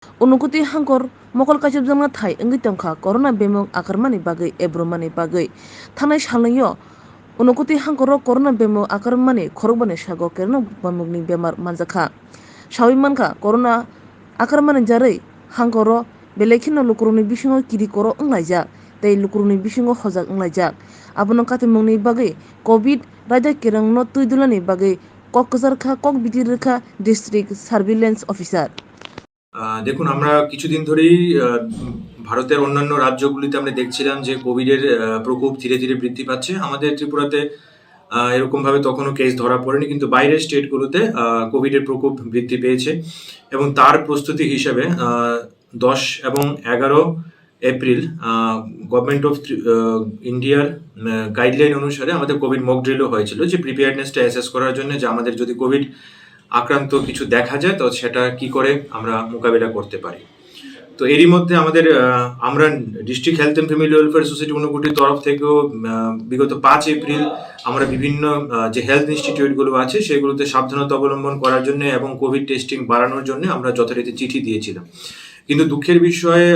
Unukuti hangkor mokol kachib jangna thai engi tongkha corona bemong akarmani bagai ebromani bagai thanai salnyo unukuti hangkoro corona bemong akarmani khorogbani sago kerno bamugni bemar manjakha sawi mankha corona akarmani jarei hangkoro belekhino lukuruni bisingo kiri koro onglaijak tei lukuruni bisingo hojak onglaijak abono katimungni bagai covid raja kerangno tuidulani bagai kokjharkha kokbitirkha district surveillance officer দেখুন, আমরা কিছুদিন ধরেই ভারতের অন্যান্য রাজ্যগুলিতে আমরা দেখছিলাম যে কোভিডের প্রকোপ ধীরে ধীরে বৃদ্ধি পাচ্ছে। আমাদের ত্রিপুরাতে এরকমভাবে তখনও কেস ধরা পড়েনি, কিন্তু বাইরের স্টেটগুলোতে কোভিডের প্রকোপ বৃদ্ধি পেয়েছে এবং তার প্রস্তুতি হিসাবে 10 এবং 11 এপ্রিল গভর্নমেন্ট অফ ইন্ডিয়ার গাইডলাইন অনুসারে আমাদের কোভিড মক ড্রিলও হয়েছিল, যে প্রিপেয়ারনেসটা অ্যাসেস করার জন্য যে আমাদের যদি কোভিড আক্রান্ত কিছু দেখা যায় তো সেটা কি করে আমরা মোকাবিলা করতে পারি। তো এরই মধ্যে আমরা district health and family welfare society ঊনকোটির তরফ থেকেও বিগত 5 এপ্রিল আমরা বিভিন্ন যে হেলথ ইনস্টিটিউটগুলো আছে সেগুলোতে সাবধানতা অবলম্বন করার জন্য এবং কোভিড টেস্টিং বাড়ানোর জন্য আমরা যথারীতি চিঠি দিয়েছিলাম। কিন্তু দুঃখের বিষয়ে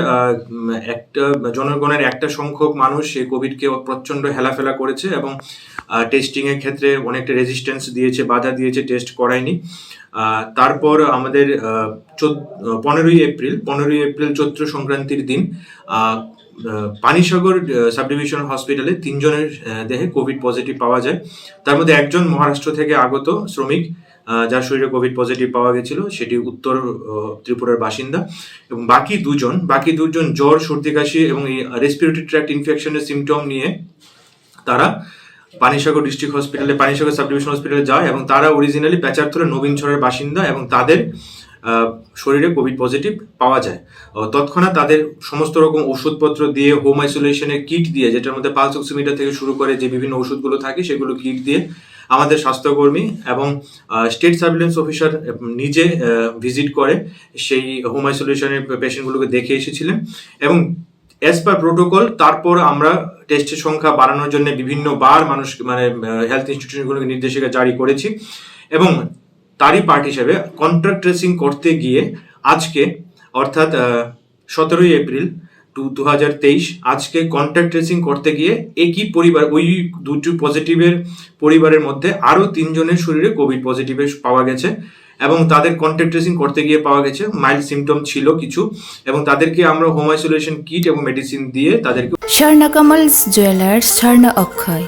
একটা জনগণের একটা সংখ্যক মানুষ এই কোভিডকে প্রচণ্ড হেলাফেলা করেছে এবং টেস্টিংয়ের ক্ষেত্রে অনেকটা রেজিস্ট্যান্স দিয়েছে, বাধা দিয়েছে, টেস্ট করায়নি। তারপর আমাদের 15ই এপ্রিল চৈত্র সংক্রান্তির দিন পানিসাগর সাব ডিভিশন হসপিটালে 3 জনের দেহে কোভিড পজিটিভ পাওয়া যায়। তার মধ্যে একজন মহারাষ্ট্র থেকে আগত শ্রমিক, যার শরীরে কোভিড পজিটিভ পাওয়া গেছিল, সেটি উত্তর ত্রিপুরার বাসিন্দা। এবং বাকি দুজন জ্বর, সর্দি কাশি এবং এই রেসপিরেটরি ট্র্যাক্ট ইনফেকশনের সিমটম নিয়ে তারা পানিসাগর ডিস্ট্রিক্ট হসপিটালে, পানিসাগর সাব ডিভিশন হসপিটালে যায় এবং তারা অরিজিনালি পেচারথলের নবীনছড়ের বাসিন্দা এবং তাদের শরীরে কোভিড পজিটিভ পাওয়া যায়। তৎক্ষণাৎ তাদের সমস্ত রকম ওষুধপত্র দিয়ে, হোম আইসোলেশনের কিট দিয়ে, যেটার মধ্যে পালস অক্সিমিটার থেকে শুরু করে যে বিভিন্ন ওষুধগুলো থাকে সেগুলো কিট দিয়ে আমাদের স্বাস্থ্যকর্মী এবং স্টেট সার্ভিলেন্স অফিসার নিজে ভিজিট করে সেই হোম আইসোলেশনের পেশেন্টগুলোকে দেখে এসেছিলেন এবং অ্যাজ পার প্রোটোকল তারপর আমরা টেস্টের সংখ্যা বাড়ানোর জন্য বিভিন্নবার হেলথ ইনস্টিটিউশনগুলোকে নির্দেশিকা জারি করেছি এবং তারই পার্ট হিসেবে কন্ট্রাক্ট ট্রেসিং করতে গিয়ে আজকে অর্থাৎ 17ই এপ্রিল 2023 আজকে কন্ট্রাক্ট ট্রেসিং করতে গিয়ে একই পরিবার, ওই দুটো পজিটিভের পরিবারের মধ্যে আরও 3 জনের শরীরে কোভিড পজিটিভ পাওয়া গেছে এবং তাদের কন্ট্যাক্ট ট্রেসিং করতে গিয়ে পাওয়া গেছে মাইল্ড সিমটম ছিল কিছু এবং তাদেরকে আমরা হোম আইসোলেশন কিট এবং মেডিসিন দিয়ে তাদেরকে স্বর্ণকমলস জুয়েলার্স স্বর্ণ অক্ষয়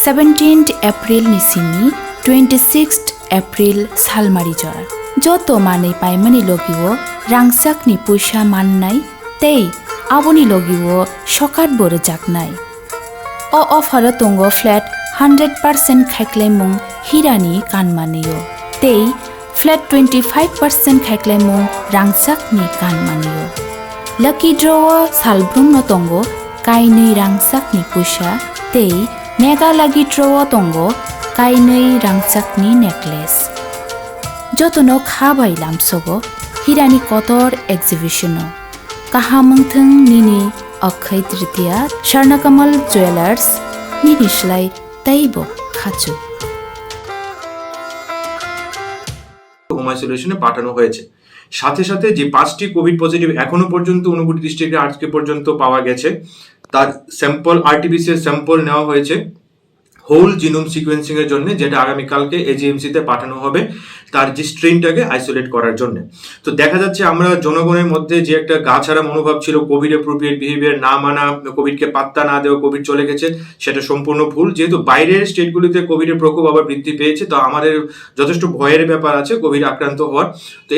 17th এপ্রিল নিসিনি 26th এপ্রিল সালমারি জরা যত মানে পাইমানি লগিও রাংসাকনি পয়সা মাননাই তেই আবনি লগিও সকাত বড় জাকনাই অ অফার তঙ্গ ফ্ল্যাট 100% খাইক্লাইমুং হিরানি কানমানিও তেই ফ্ল্যাট 25% খাইক্লাইমুং রাংসাকনি কানমানিও লাকি ড্রও সালব্রুম তঙ্গ কাইनै রাংসাকনি পয়সা তেই মেগা লাগি ড্রও তঙ্গ কাইनै রাংসাকনি নেকলেস যতনো খাবাই লামসবো হিরানি কতর এক্সিবিশন কাহামংথং নিনি অক্ষয় তৃতীয়া স্বর্ণকমল জুয়েলার্স নিনিশলাই তাইব খাচু হোম আইসোলেশনে পাঠানো হয়েছে। সাথে সাথে যে 5টি কোভিড পজিটিভ এখনো পর্যন্ত ঊনকোটি ডিস্ট্রিক্টে আজকে পর্যন্ত পাওয়া গেছে তার স্যাম্পল আরটিপিসিআর স্যাম্পল নেওয়া হয়েছে হোল জিনোম সিকোয়েন্সিং এর জন্য, যেটা আগামীকালকে এজিএমসিতে পাঠানো হবে তার যে স্ট্রেনটাকে আইসোলেট করার জন্য। তো দেখা যাচ্ছে আমরা জনগণের মধ্যে যে একটা গাছাড়া মনোভাব ছিল, কোভিড অ্যাপ্রোপ্রিয়েট বিহেভিয়ার না মানা, কোভিডকে পাত্তা না দেওয়া, কোভিড চলে গেছে, সেটা সম্পূর্ণ ভুল। যেহেতু বাইরের স্টেটগুলিতে কোভিডের প্রকোপ আবার বৃদ্ধি পেয়েছে তো আমাদের যথেষ্ট ভয়ের ব্যাপার আছে কোভিড আক্রান্ত হওয়ার। তো